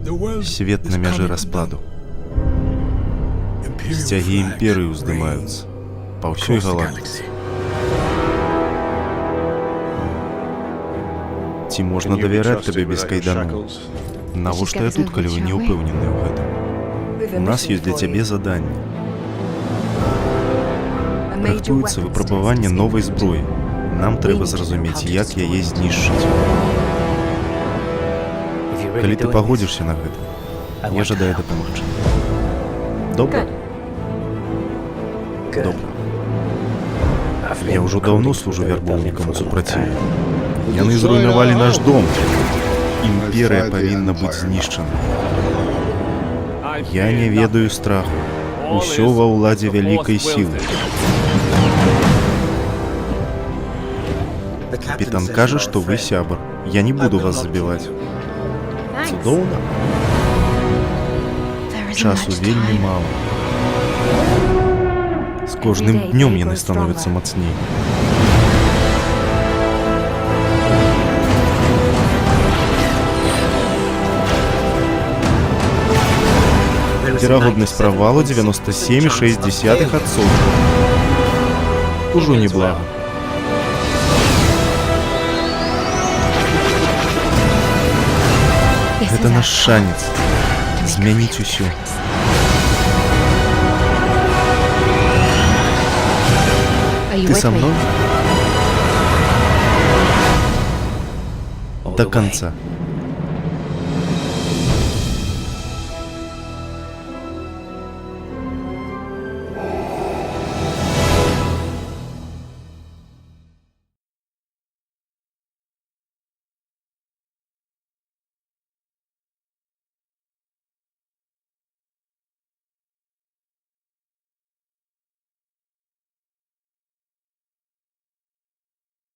Свет на мяжы распаду. Сцягі імперыі ўздымаюцца па ўсёй галактыцы. Ці можна давяраць табе без кайданоў? Навошта я тут, калі вы не ўпэўненыя ў гэтым? У нас ёсць для цябе заданне. Рыхтуецца выпрабаванне новай зброі. Нам трэба зразумець, як яе знішчыць. Калі ты пагодзішся на гэта, я жадаю дапамагчы. Добра? Добра. Я ўжо даўно служу вярбоўнікам у супраціве. Яны зруйнавалі наш дом. Імперыя павінна быць знішчана. Я не ведаю страху. Усё ва ўладзе вялікай сілы. Капітан кажа, што вы сябар. Я не буду вас забіваць. Цудоўна. Часу вельмі мала. З кожным днём яны становяцца мацней. Верагоднасць правалу 97,6%. Ужо неблага. Гэта наш шанец змяніць усё. Ты со мной? До конца.